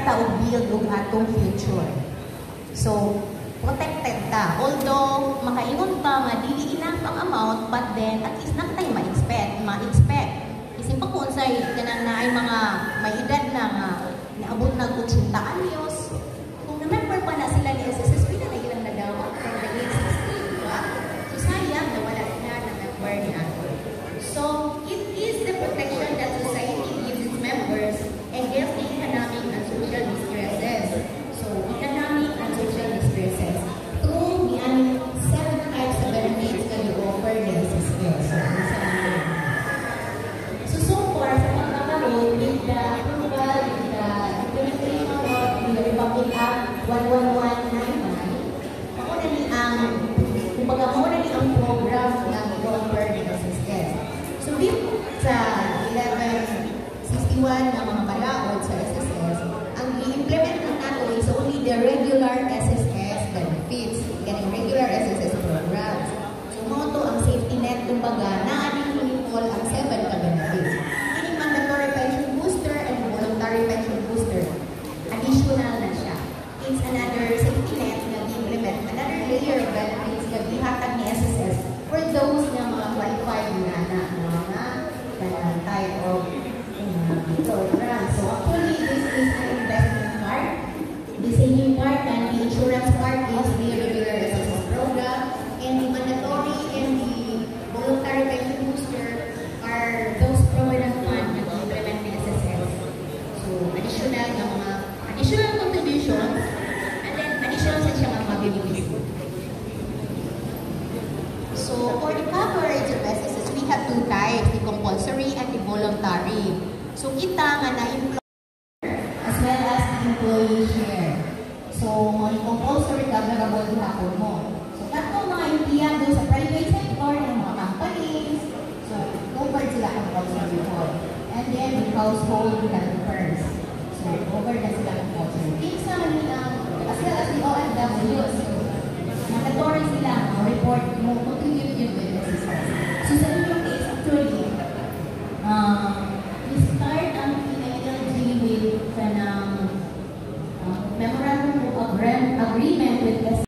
ta og build og atong future. So, protected ta. Although, makaingon ta nga dili enough ang amount, but then, at least nakatay ma-expect. Isin pa kung sa'y kanang na ay mga may edad na nga, naabot na 80 anyos. Kung na-member pa na sila ni SSS, pila na ilang nadawat from the age 16, diba? So, sayang na wala na na-member ni ako. So, it is the protection that society gives its members against the economic and social distresses. So, economic and social distresses through the 7 types of benefits that you offer the SSS. So far, sa pagkakaroon, with the approval, with the implementation of the Republic Act 11199, ako na ni ang, kumbaga mo na ni ang program ng offer the SSS. So, dito sa 1161 ng mga balaod sa SSS, ang i-implement ng nato is only the regular SSS benefits, ganang regular SSS programs. So, mga to ang safety net, kumbaga, naaning all ang 7 ka benefits. Meaning mandatory pension booster and voluntary pension booster. Additional na siya. It's another safety net na i-implement, another layer of benefits na ihatag ni SSS for those na mga qualified na mga type of program. So actually, this is an investment part. The saving part and the insurance part is the regular SSS program, and the mandatory and the voluntary pension booster are those provident fund na i-implement ni SSS. So additional contributions, and then additional sa siya mga benefits. So for the coverage of SSS, we have 2 types, the compulsory and the voluntary. So kita nga na employer as well as the employee share. So, mga compulsory governable hapon mo. So, katong mga empleyado sa private sector,